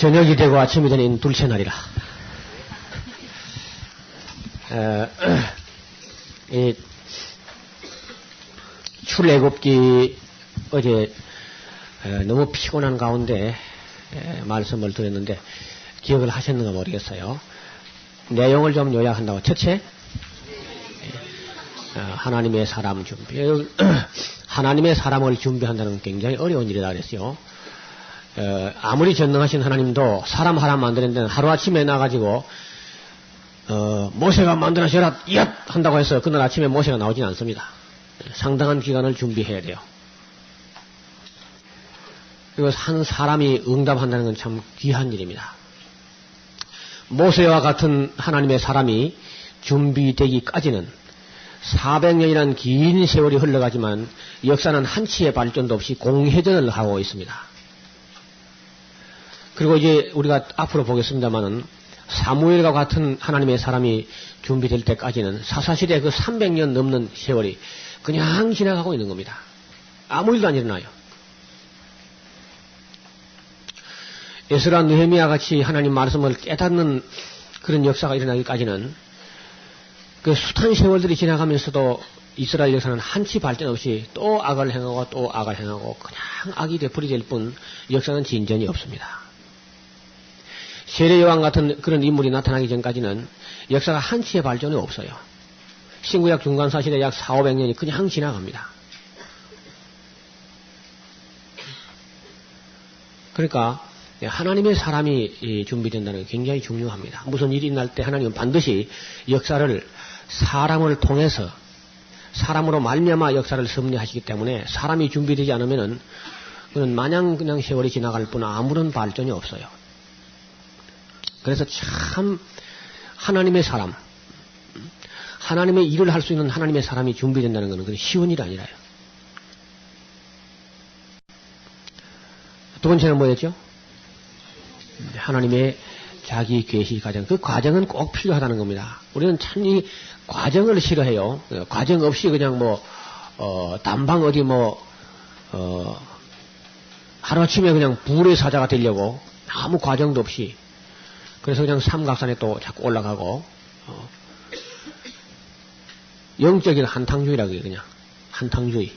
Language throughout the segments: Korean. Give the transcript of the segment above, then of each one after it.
저녁이 되고 아침이 되는 둘째 날이라. 이 출애굽기 어제 너무 피곤한 가운데 말씀을 드렸는데 기억을 하셨는가 모르겠어요. 내용을 좀 요약한다고. 첫째, 하나님의 사람 준비. 하나님의 사람을 준비한다는 건 굉장히 어려운 일이다 그랬어요. 아무리 전능하신 하나님도 사람 하나 만드는 데는 하루아침에 나가지고 모세가 만들어져라 이앗 한다고 해서 그날 아침에 모세가 나오진 않습니다. 상당한 기간을 준비해야 돼요. 그리고 한 사람이 응답한다는 건 참 귀한 일입니다. 모세와 같은 하나님의 사람이 준비되기까지는 400년이라는 긴 세월이 흘러가지만 역사는 한치의 발전도 없이 공회전을 하고 있습니다. 그리고 이제 우리가 앞으로 보겠습니다만은 사무엘과 같은 하나님의 사람이 준비될 때까지는 사사시대 그 300년 넘는 세월이 그냥 지나가고 있는 겁니다. 아무 일도 안 일어나요. 에스라 느헤미야 같이 하나님 말씀을 깨닫는 그런 역사가 일어나기까지는 그 숱한 세월들이 지나가면서도 이스라엘 역사는 한치 발전 없이 또 악을 행하고 또 악을 행하고 그냥 악이 되풀이될 뿐 역사는 진전이 없습니다. 세례요한 같은 그런 인물이 나타나기 전까지는 역사가 한치의 발전이 없어요. 신구약 중간사 시대 약 400~500년이 그냥 지나갑니다. 그러니까 하나님의 사람이 준비된다는 게 굉장히 중요합니다. 무슨 일이 날 때 하나님은 반드시 역사를 사람을 통해서 사람으로 말미암아 역사를 섭리하시기 때문에 사람이 준비되지 않으면은 그는 마냥 그냥 세월이 지나갈 뿐 아무런 발전이 없어요. 그래서 참 하나님의 사람, 하나님의 일을 할 수 있는 하나님의 사람이 준비된다는 것은 그건 쉬운 일이 아니라요. 두 번째는 뭐였죠? 하나님의 자기 계시 과정. 그 과정은 꼭 필요하다는 겁니다. 우리는 참 이 과정을 싫어해요. 과정 없이 그냥 단방 어디 하루아침에 그냥 불의 사자가 되려고 아무 과정도 없이 그래서 그냥 삼각산에 또 자꾸 올라가고 영적인 한탕주의라고 해요. 그냥 한탕주의.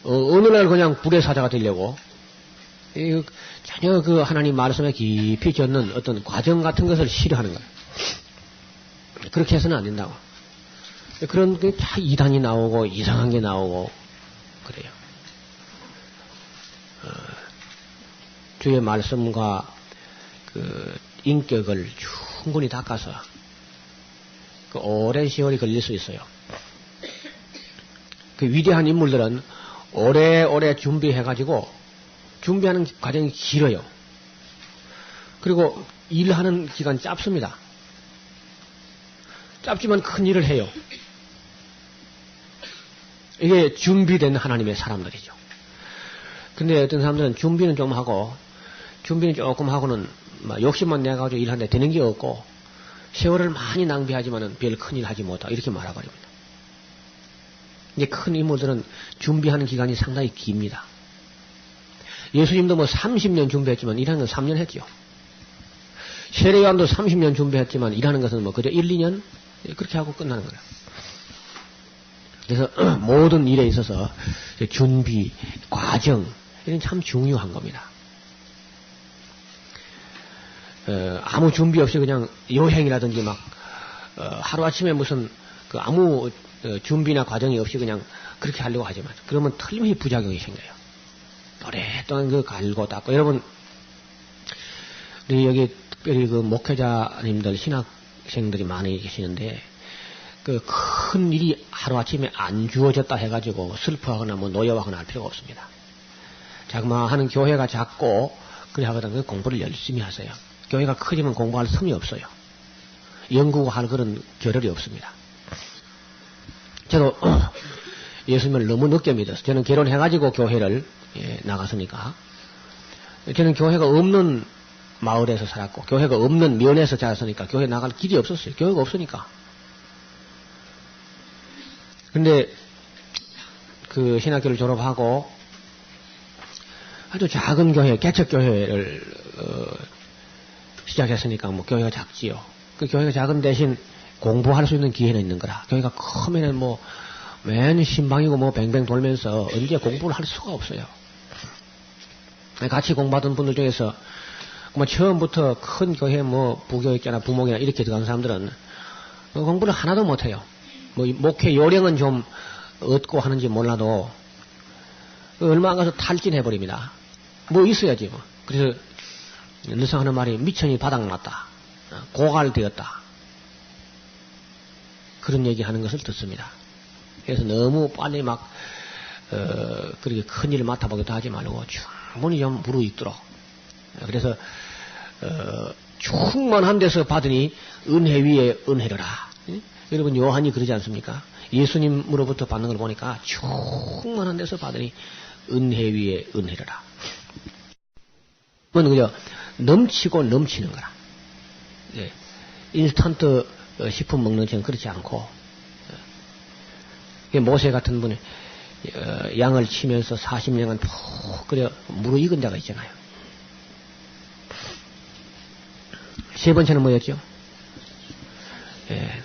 어느 날 그냥 불의 사자가 되려고 전혀 그 하나님 말씀에 깊이 젖는 어떤 과정 같은 것을 싫어하는 거예요. 그렇게 해서는 안 된다고. 그런 게 다 이단이 나오고 이상한 게 나오고 그래요. 주의 말씀과 그 인격을 충분히 닦아서 그 오랜 세월이 걸릴 수 있어요. 그 위대한 인물들은 오래오래 준비해가지고 준비하는 과정이 길어요. 그리고 일하는 기간 짧습니다. 짧지만 큰 일을 해요. 이게 준비된 하나님의 사람들이죠. 근데 어떤 사람들은 준비는 좀 하고 준비는 조금 하고는 욕심만 내가지고 일하는데 되는 게 없고 세월을 많이 낭비하지만은 별 큰일 하지 못하고 이렇게 말아버립니다. 이제 큰 인물들은 준비하는 기간이 상당히 깁니다. 예수님도 30년 준비했지만 일하는 건 3년 했죠. 세례요한도 30년 준비했지만 일하는 것은 그저 1~2년 그렇게 하고 끝나는 거예요. 그래서 모든 일에 있어서 준비, 과정 이건 참 중요한 겁니다. 아무 준비 없이 그냥 여행이라든지 하루아침에 무슨 아무 준비나 과정이 없이 그냥 그렇게 하려고 하지만 그러면 틀림없이 부작용이 생겨요. 오랫동안 갈고 닦고 여러분 우리 여기 특별히 목회자님들 신학생들이 많이 계시는데 그 큰 일이 하루아침에 안 주어졌다 해가지고 슬퍼하거나 노여워하거나 할 필요가 없습니다. 자그마하는 교회가 작고 그래 하거든 공부를 열심히 하세요. 교회가 크지만 공부할 틈이 없어요. 연구할 그런 겨를이 없습니다. 저도 예수님을 너무 늦게 믿었어요. 저는 결혼해가지고 교회를 나갔으니까. 저는 교회가 없는 마을에서 살았고 교회가 없는 면에서 자랐으니까 교회 나갈 길이 없었어요. 교회가 없으니까. 근데 그 신학교를 졸업하고 아주 작은 교회, 개척교회를 시작했으니까 뭐 교회가 작지요. 그 교회가 작은 대신 공부할 수 있는 기회는 있는 거라. 교회가 크면은 뭐 맨 신방이고 뭐 뱅뱅 돌면서 언제 공부를 할 수가 없어요. 같이 공부하던 분들 중에서 뭐 처음부터 큰 교회 뭐 부교육자나 부목이나 이렇게 들어간 사람들은 공부를 하나도 못해요. 뭐 목회 요령은 좀 얻고 하는지 몰라도 얼마 안 가서 탈진해버립니다. 뭐 있어야지 뭐. 그래서 늘상 하는 말이 미천이 바닥났다. 고갈되었다. 그런 얘기 하는 것을 듣습니다. 그래서 너무 빨리 막 그렇게 큰 일을 맡아보기도 하지 말고 충분히 좀 무르익도록. 그래서 충만한 데서 받으니 은혜 위에 은혜로라. 여러분 요한이 그러지 않습니까? 예수님으로부터 받는 걸 보니까 충만한 데서 받으니 은혜 위에 은혜로라. 그건 그저 넘치고 넘치는 거라. 예. 인스턴트 식품 먹는 것은 그렇지 않고, 모세 같은 분이 양을 치면서 40년간 푹 끓여 무르익은 자가 있잖아요. 세 번째는 뭐였죠? 예,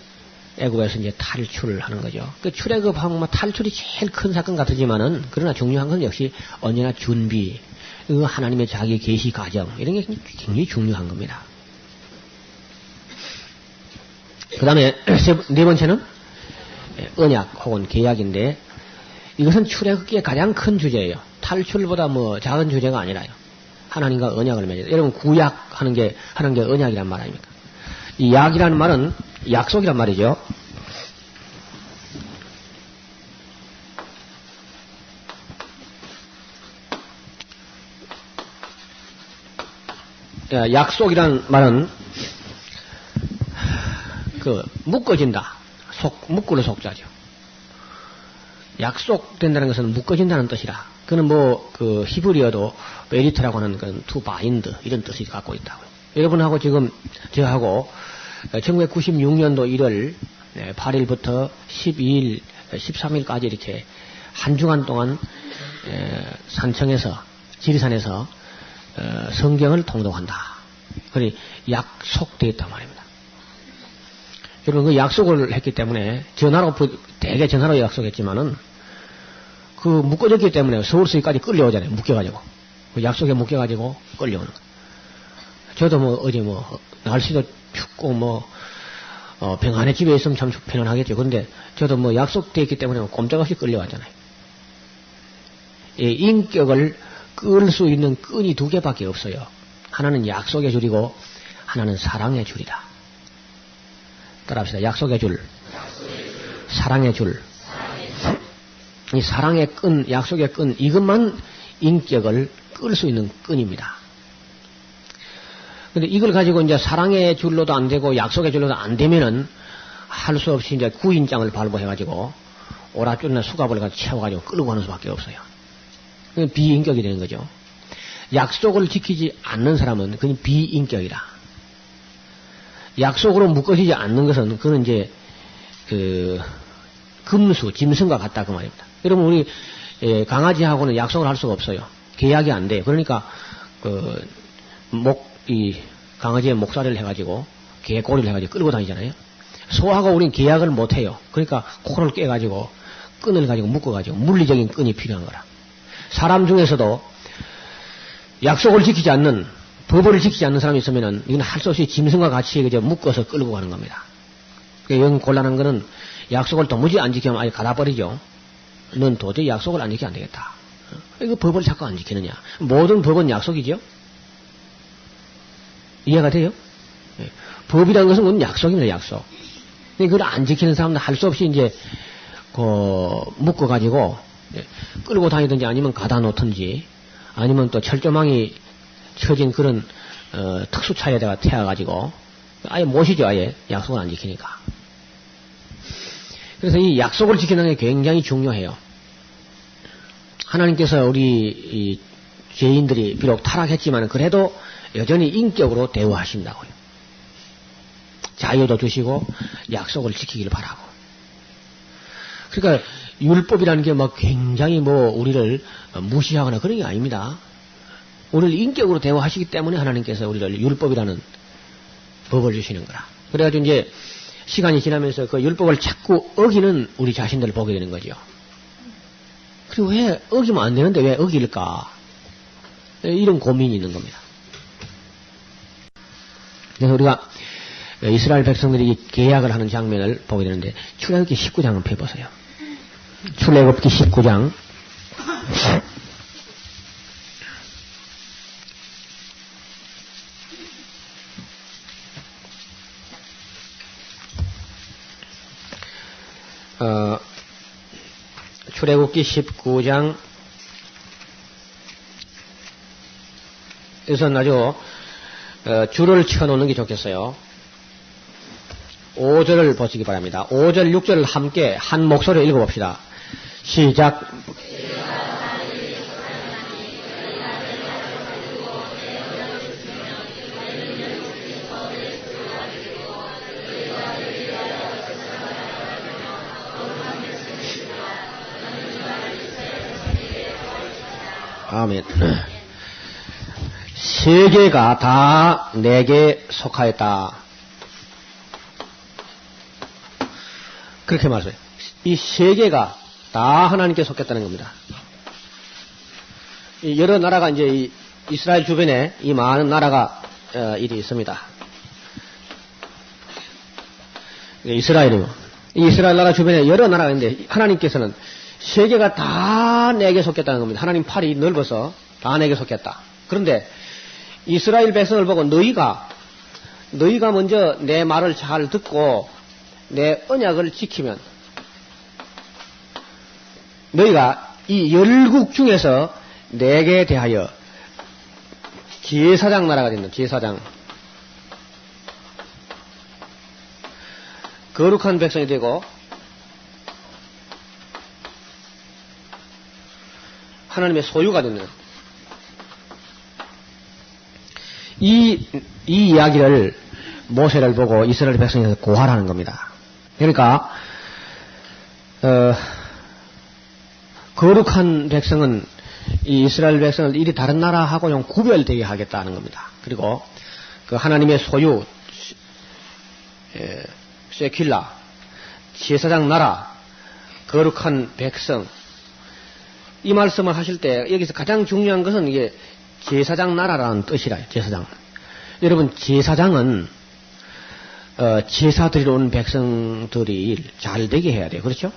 애굽에서 이제 탈출을 하는 거죠. 그 출애굽하면 뭐 탈출이 제일 큰 사건 같으지만은, 그러나 중요한 건 역시 언제나 준비, 하나님의 자기 계시 과정, 이런 게 굉장히 중요한 겁니다. 그 다음에 네 번째는 언약 혹은 계약인데, 이것은 출애굽기의 가장 큰 주제예요. 탈출보다 뭐 작은 주제가 아니라요. 하나님과 언약을 맺어요. 여러분 구약하는 게 언약이란 말 아닙니까? 이 약이라는 말은 약속이란 말이죠. 약속이란 말은 묶어진다. 묶으로 속자죠. 약속된다는 것은 묶어진다는 뜻이라. 그는 히브리어도 베리트라고 하는 건 to bind 이런 뜻이 갖고 있다고요. 여러분하고 지금 저하고 1996년도 1월 8일부터 12일, 13일까지 이렇게 한 주간 동안 산청에서 지리산에서 성경을 통독한다. 그리 약속되어 있단 말입니다. 여러분 그 약속을 했기 때문에 대개 전화로 약속했지만은 묶어졌기 때문에 서울서까지 끌려오잖아요. 묶여가지고 그 약속에 묶여가지고 끌려오는 거예요. 저도 어제 날씨도 춥고 평안에 집에 있으면 참 편안하겠죠. 그런데 저도 약속되어 있기 때문에 꼼짝없이 끌려왔잖아요. 인격을 끌 수 있는 끈이 두 개밖에 없어요. 하나는 약속의 줄이고 하나는 사랑의 줄이다. 따라합시다. 약속의 줄, 사랑의 줄. 이 사랑의 끈, 약속의 끈, 이것만 인격을 끌 수 있는 끈입니다. 근데 이걸 가지고 이제 사랑의 줄로도 안 되고 약속의 줄로도 안 되면은 할 수 없이 이제 구인장을 발부해가지고 오랏줄이나 수갑을 가지고 채워가지고 끌고 가는 수밖에 없어요. 비인격이 되는 거죠. 약속을 지키지 않는 사람은 그건 비인격이다. 약속으로 묶어지지 않는 것은 그건 이제 금수, 짐승과 같다 그 말입니다. 여러분 우리 강아지하고는 약속을 할 수가 없어요. 계약이 안 돼요. 그러니까 강아지의 목살이를 해가지고 개꼬리를 해가지고 끌고 다니잖아요. 소하고 우리는 계약을 못 해요. 그러니까 코를 깨가지고 끈을 가지고 묶어가지고 물리적인 끈이 필요한 거라. 사람 중에서도 약속을 지키지 않는, 법을 지키지 않는 사람이 있으면은 이건 할 수 없이 짐승과 같이 그저 묶어서 끌고 가는 겁니다. 그러니까 영 곤란한 거는 약속을 도무지 안 지키면 아예 가다버리죠. 넌 도저히 약속을 안 지키면 안 되겠다. 이거 법을 자꾸 안 지키느냐. 모든 법은 약속이죠. 이해가 돼요? 네. 법이라는 것은 그건 약속입니다, 약속. 그걸 안 지키는 사람은 할 수 없이 이제 묶어가지고 끌고 다니든지 아니면 가다 놓든지 아니면 또 철조망이 쳐진 그런 특수차에다가 태워가지고 아예 못이죠. 아예 약속을 안 지키니까. 그래서 이 약속을 지키는 게 굉장히 중요해요. 하나님께서 우리 이 죄인들이 비록 타락했지만 그래도 여전히 인격으로 대우하신다고요. 자유도 주시고 약속을 지키길 바라고. 그러니까 율법이라는 게 굉장히 우리를 무시하거나 그런 게 아닙니다. 우리를 인격으로 대화하시기 때문에 하나님께서 우리를 율법이라는 법을 주시는 거라. 그래가지고 이제 시간이 지나면서 그 율법을 자꾸 어기는 우리 자신들을 보게 되는 거죠. 그리고 왜 어기면 안 되는데 왜 어길까? 이런 고민이 있는 겁니다. 그래서 우리가 이스라엘 백성들이 계약을 하는 장면을 보게 되는데 출애굽기 19장 한번 펴보세요. 출애굽기 19장 출애굽기 19장 우선 아주 줄을 쳐놓는 게 좋겠어요. 5절을 보시기 바랍니다. 5절, 6절을 함께 한 목소리로 읽어봅시다. 시작. 아멘. 세계가 다 내게 속하였다. 그렇게 말해요. 이 세계가 다 하나님께 속했다는 겁니다. 여러 나라가 이제 이 이스라엘 주변에 이 많은 나라가 일이 있습니다. 이스라엘이요. 이 이스라엘 나라 주변에 여러 나라가 있는데 하나님께서는 세계가 다 내게 속했다는 겁니다. 하나님 팔이 넓어서 다 내게 속했다. 그런데 이스라엘 백성을 보고 너희가 먼저 내 말을 잘 듣고 내 언약을 지키면 너희가 이 열국 중에서 내게 대하여 제사장 나라가 된다. 제사장. 거룩한 백성이 되고 하나님의 소유가 되는 이 이야기를 모세를 보고 이스라엘 백성에서 고하라는 겁니다. 그러니까 거룩한 백성은 이 이스라엘 백성을 이리 다른 나라하고 좀 구별되게 하겠다는 겁니다. 그리고 그 하나님의 소유 세킬라 제사장 나라 거룩한 백성 이 말씀을 하실 때 여기서 가장 중요한 것은 이게 제사장 나라라는 뜻이라. 제사장. 여러분 제사장은 제사 드리러 온 백성들이 잘 되게 해야 돼요. 그렇죠?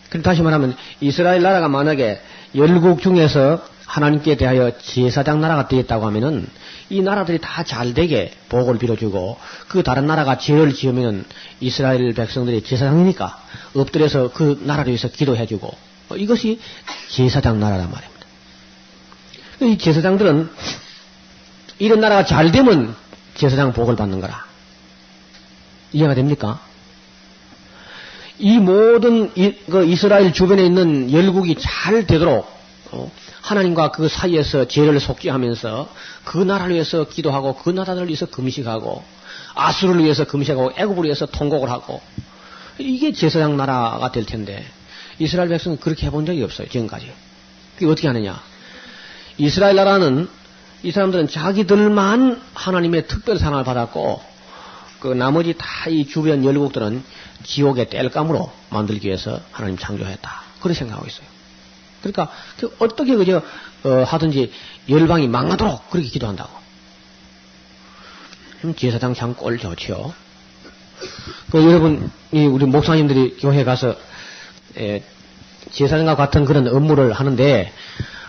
그럼 다시 말하면 이스라엘 나라가 만약에 열국 중에서 하나님께 대하여 제사장 나라가 되겠다고 하면은 이 나라들이 다 잘 되게 복을 빌어주고 그 다른 나라가 죄를 지으면은 이스라엘 백성들이 제사장이니까 엎드려서 그 나라를 위해서 기도해주고 이것이 제사장 나라란 말입니다. 이 제사장들은 이런 나라가 잘 되면 제사장 복을 받는 거라. 이해가 됩니까? 이 모든 이스라엘 주변에 있는 열국이 잘 되도록 하나님과 그 사이에서 죄를 속죄하면서 그 나라를 위해서 기도하고 그 나라를 위해서 금식하고 아수르를 위해서 금식하고 애굽을 위해서 통곡을 하고 이게 제사장 나라가 될 텐데 이스라엘 백성은 그렇게 해본 적이 없어요. 지금까지. 그게 어떻게 하느냐. 이스라엘 나라는 이 사람들은 자기들만 하나님의 특별 상을 받았고 그 나머지 다 이 주변 열국들은 지옥의 땔감으로 만들기 위해서 하나님 창조했다. 그렇게 생각하고 있어요. 그러니까 어떻게 그저 하든지 열방이 망하도록 그렇게 기도한다고. 제사장 참 꼴 좋죠. 여러분 우리 목사님들이 교회 가서 제사장과 같은 그런 업무를 하는데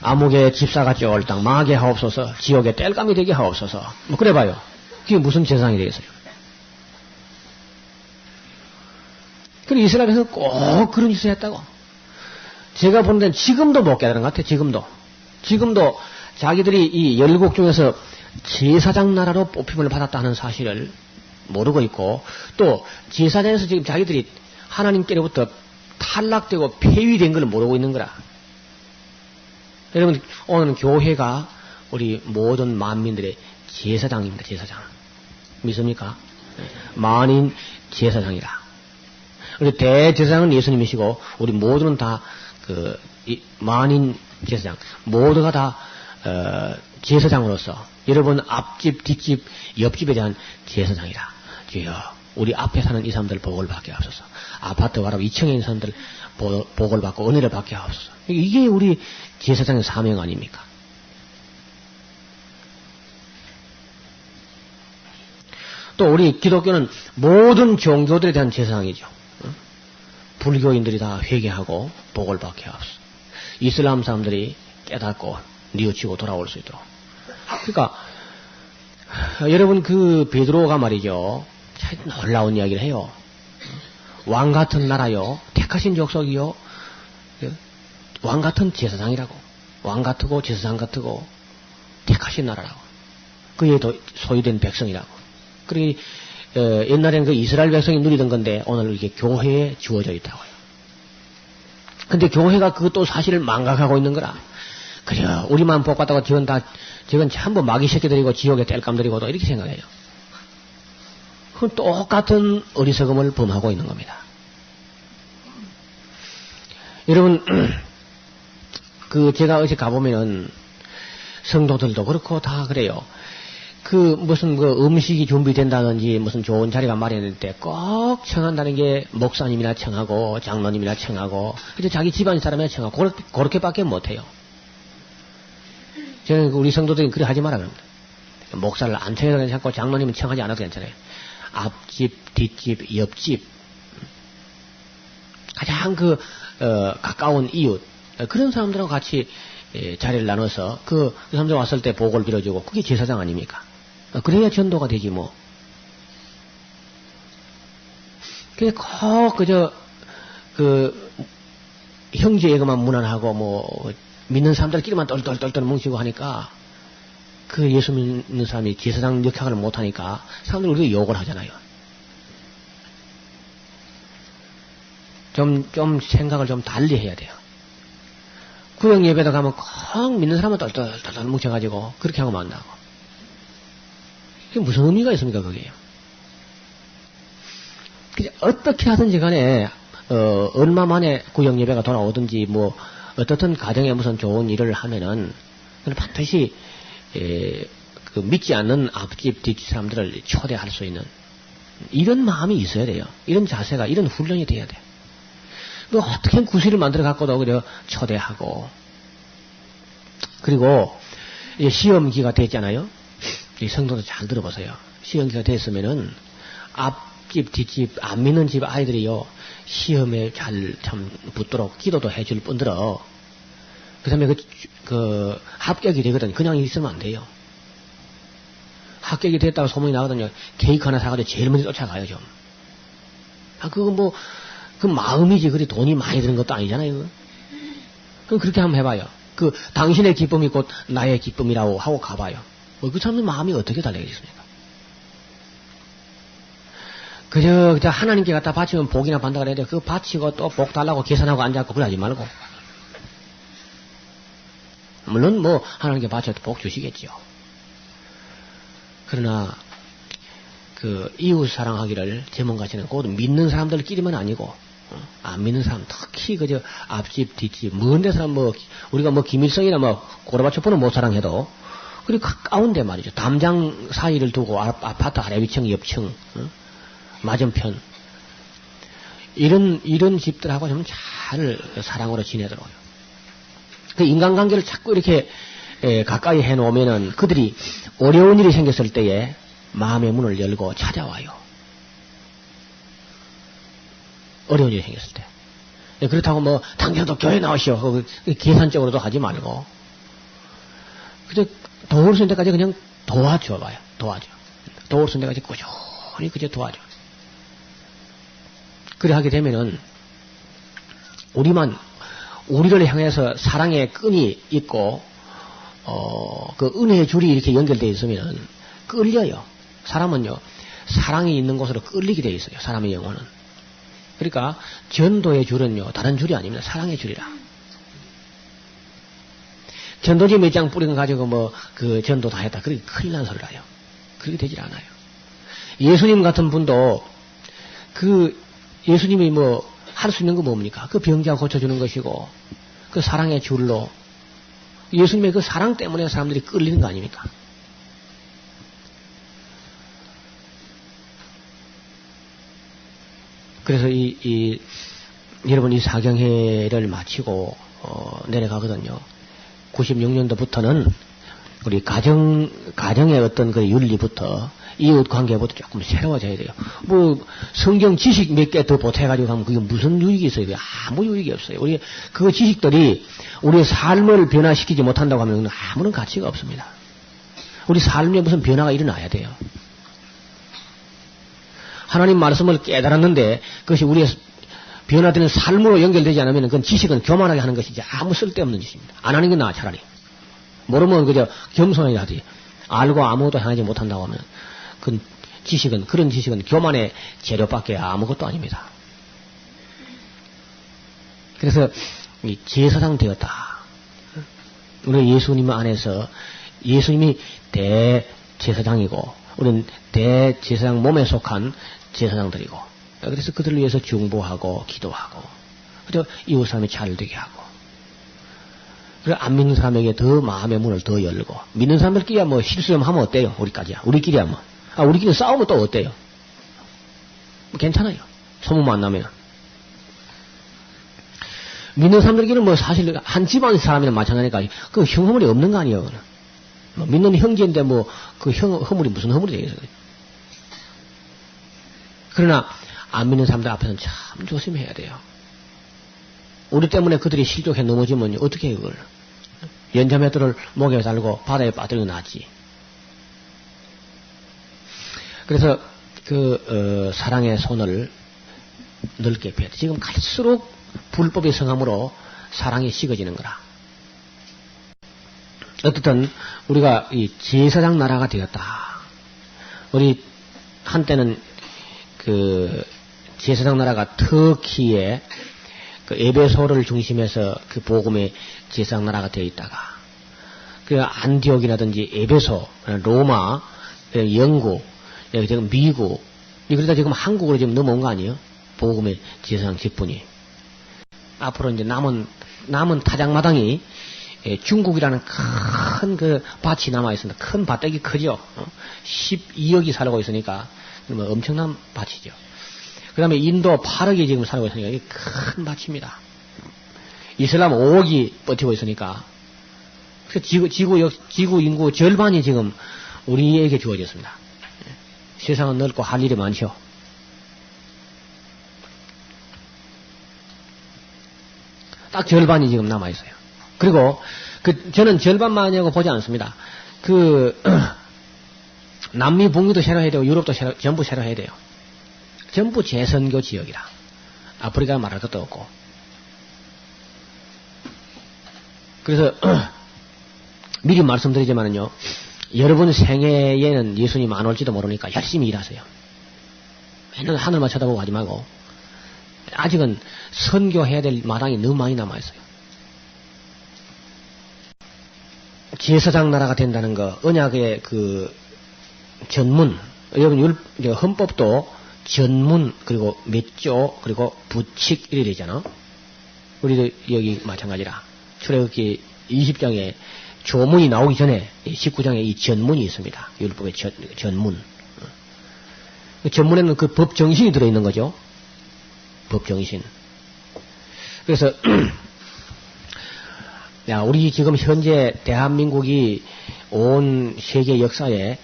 암흑의 집사가 쫄딱 망하게 하옵소서, 지옥의 땔감이 되게 하옵소서. 뭐 그래봐요. 그게 무슨 제사장이 되겠어요? 그리고 이스라엘에서 꼭 그런 짓을 했다고. 제가 보는 데는 지금도 못 깨달은 것 같아요. 지금도 자기들이 이 열국 중에서 제사장 나라로 뽑힘을 받았다는 사실을 모르고 있고 또 제사장에서 지금 자기들이 하나님께로부터 탈락되고 폐위된 걸 모르고 있는 거라. 여러분 오늘은 교회가 우리 모든 만민들의 제사장입니다. 제사장. 믿습니까? 만인 제사장이라. 우리 대제사장은 예수님이시고 우리 모두는 다 만인 제사장 모두가 다 제사장으로서 여러분 앞집, 뒷집, 옆집에 대한 제사장이라. 주여, 우리 앞에 사는 이 사람들 복을 받게 하옵소서. 아파트 바로 2층에 있는 사람들 복을 받고 은혜를 받게 하옵소서. 이게 우리 제사장의 사명 아닙니까? 또 우리 기독교는 모든 종교들에 대한 제사장이죠. 불교인들이 다 회개하고 복을 받게 하옵소서. 이슬람 사람들이 깨닫고 뉘우치고 돌아올 수 있도록. 그러니까 여러분 그 베드로가 말이죠. 참 놀라운 이야기를 해요. 왕 같은 나라요. 택하신 족속이요. 왕 같은 제사장이라고. 왕 같고 제사장 같고 택하신 나라라고. 그에 소유된 백성이라고. 그러니 옛날에는 그 이스라엘 백성이 누리던 건데 오늘 이게 교회에 주어져 있다고요. 근데 교회가 그것도 사실을 망각하고 있는 거라. 그래, 우리만 복 받다고 저건 전부 마귀 새끼들이고 지옥에 뗄감들이고도 이렇게 생각해요. 그건 똑같은 어리석음을 범하고 있는 겁니다. 여러분, 제가 어제 가보면은 성도들도 그렇고 다 그래요. 무슨 음식이 준비된다든지 무슨 좋은 자리가 마련될 때 꼭 청한다는 게 목사님이나 청하고 장로님이나 청하고 그저 자기 집안 사람이나 청하고 그렇게밖에 못해요. 저는 우리 성도들이 그래 하지 마라 그럽니다. 목사를 안 청해도 괜찮고 장로님은 청하지 않아도 괜찮아요. 앞집, 뒷집, 옆집 가장 가까운 이웃 그런 사람들하고 같이 자리를 나눠서 그 사람들 왔을 때 복을 빌어주고 그게 제사장 아닙니까? 그래야 전도가 되지 뭐. 그냥 형제에게만 무난하고 뭐 믿는 사람들끼리만 똘똘똘똘 뭉치고 하니까 예수 믿는 사람이 제사장 역할을 못하니까 사람들이 우리가 욕을 하잖아요. 좀 생각을 좀 달리 해야 돼요. 구역 예배도 가면 꼭 믿는 사람은 똘똘똘똘 뭉쳐가지고 그렇게 하고 만나고. 그게 무슨 의미가 있습니까, 그게요? 어떻게 하든지 간에, 얼마 만에 구역 예배가 돌아오든지, 뭐, 어떻든 가정에 무슨 좋은 일을 하면은, 반드시, 믿지 않는 앞집, 뒷집 사람들을 초대할 수 있는, 이런 마음이 있어야 돼요. 이런 자세가, 이런 훈련이 돼야 돼요. 어떻게 구실을 만들어 갖고도 그저 초대하고, 그리고, 시험기가 됐잖아요. 이 성도도 잘 들어보세요. 시험기가 됐으면은, 앞집, 뒷집, 안 믿는 집 아이들이요, 시험에 잘 붙도록 기도도 해줄 뿐더러, 그 다음에 합격이 되거든. 그냥 있으면 안 돼요. 합격이 됐다고 소문이 나거든요. 케이크 하나 사가지고 제일 먼저 쫓아가요, 좀. 그 마음이지, 그리 돈이 많이 드는 것도 아니잖아요. 그럼 그렇게 한번 해봐요. 당신의 기쁨이 곧 나의 기쁨이라고 하고 가봐요. 그 사람들 마음이 어떻게 달라지겠습니까? 그저 하나님께 갖다 바치면 복이나 받는다 그래야 돼. 바치고 또 복 달라고 계산하고 앉아갖고 그러지 말고. 물론 뭐 하나님께 바쳐도 복 주시겠죠. 그러나 이웃 사랑하기를 제목같이는 곧 믿는 사람들끼리만 아니고 안 믿는 사람 특히 앞집 뒷집 먼 데 사람 우리가 김일성이나 고르바초프는 못 사랑해도 그리고 가까운데 말이죠. 담장 사이를 두고 아파트 아래 위층 옆층 맞은편 이런 집들하고 좀 잘 사랑으로 지내도록 인간관계를 자꾸 이렇게 가까이 해놓으면은 그들이 어려운 일이 생겼을 때에 마음의 문을 열고 찾아와요. 어려운 일이 생겼을 때. 그렇다고 당장도 교회 나오시오. 계산적으로도 하지 말고 그저 도울 수 있는 데까지 그냥 도와줘봐요. 도와줘. 도울 수 있는 데까지 꾸준히 그저 도와줘. 그래 하게 되면은 우리를 향해서 사랑의 끈이 있고 은혜의 줄이 이렇게 연결되어 있으면은 끌려요. 사람은요 사랑이 있는 곳으로 끌리게 되어 있어요. 사람의 영혼은. 그러니까 전도의 줄은요 다른 줄이 아닙니다. 사랑의 줄이라. 전도지 몇 장 뿌리는 가지고 전도 다 했다. 그렇게 큰일 난 소리를 해요. 그렇게 되질 않아요. 예수님 같은 분도 예수님이 할 수 있는 거 뭡니까? 병자 고쳐주는 것이고, 사랑의 줄로, 예수님의 그 사랑 때문에 사람들이 끌리는 거 아닙니까? 그래서 여러분 이 사경회를 마치고 내려가거든요. 96년도부터는 우리 가정의 어떤 그 윤리부터 이웃 관계부터 조금 새로워져야 돼요. 뭐 성경 지식 몇 개 더 보태가지고 가면 그게 무슨 유익이 있어요? 아무 유익이 없어요. 우리 그 지식들이 우리의 삶을 변화시키지 못한다고 하면 아무런 가치가 없습니다. 우리 삶에 무슨 변화가 일어나야 돼요. 하나님 말씀을 깨달았는데 그것이 우리의 변화되는 삶으로 연결되지 않으면 그건 지식은 교만하게 하는 것이지 아무 쓸데없는 짓입니다. 안 하는 게 나아 차라리. 모르면 그저 겸손하게 하지. 알고 아무것도 행하지 못한다고 하면 그런 지식은 교만의 재료밖에 아무것도 아닙니다. 그래서 이 제사장 되었다. 우리 예수님 안에서 예수님이 대제사장이고 우리는 대제사장 몸에 속한 제사장들이고 그래서 그들을 위해서 중보하고 기도하고 그저 이웃 사람이 잘 되게 하고 그래 안 믿는 사람에게 더 마음의 문을 더 열고 믿는 사람들끼리야 뭐 실수 좀 하면 어때요? 우리까지야. 우리끼리야 뭐. 우리끼리 싸우면 또 어때요? 뭐 괜찮아요. 소문 안 나면. 믿는 사람들끼리는 뭐 사실 한 집안 사람이나 마찬가지니까 그 형허물이 없는 거 아니에요. 뭐 믿는 형제인데 뭐 그 허물이 무슨 허물이 되겠어요. 그러나 안 믿는 사람들 앞에서는 참 조심해야 돼요. 우리 때문에 그들이 실족해 넘어지면 어떻게 해요, 그걸. 연자매들을 목에 달고 바다에 빠뜨리고 낫지. 그래서 사랑의 손을 넓게 펴야 돼. 지금 갈수록 불법의 성함으로 사랑이 식어지는 거라. 어쨌든 우리가 이 제사장 나라가 되었다. 우리 한때는 그 제사장 나라가 터키에 그 에베소를 중심해서 그 복음의 제사장 나라가 되어 있다가 그 안디옥이라든지 에베소, 로마, 영국, 지금 미국, 그러다 지금 한국으로 지금 넘어온 거 아니에요? 복음의 제사장 직분이. 앞으로 이제 남은 타작마당이 중국이라는 큰 그 밭이 남아 있습니다. 큰 밭대기 크죠. 12억이 살고 있으니까 뭐 엄청난 밭이죠. 그 다음에 인도 8억이 지금 살고 있으니까 이게 큰 밭입니다. 이슬람 5억이 버티고 있으니까 지구 인구 절반이 지금 우리에게 주어졌습니다. 세상은 넓고 할 일이 많죠. 딱 절반이 지금 남아있어요. 그리고 저는 절반만이라고 보지 않습니다. 남미 북미도 새로 해야 되고 유럽도 전부 새로 해야 돼요. 전부 재선교 지역이라. 아프리카 말할 것도 없고. 그래서 미리 말씀드리지만은요. 여러분 생애에는 예수님 안 올지도 모르니까 열심히 일하세요. 맨날 하늘만 쳐다보고 하지 말고. 아직은 선교해야 될 마당이 너무 많이 남아있어요. 제사장 나라가 된다는 거, 언약의 그 전문, 여러분 헌법도 전문, 그리고 몇조, 그리고 부칙 이래 되잖아. 우리도 여기 마찬가지라. 출애굽기 20장에 조문이 나오기 전에 19장에 이 전문이 있습니다. 율법의 전문. 그 전문에는 그 법 정신이 들어있는 거죠. 법 정신. 그래서 우리 지금 현재 대한민국이 온 세계 역사에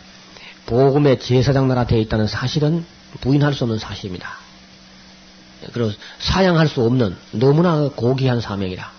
복음의 제사장 나라 되어 있다는 사실은 부인할 수 없는 사실입니다. 그리고 사양할 수 없는 너무나 고귀한 사명이라.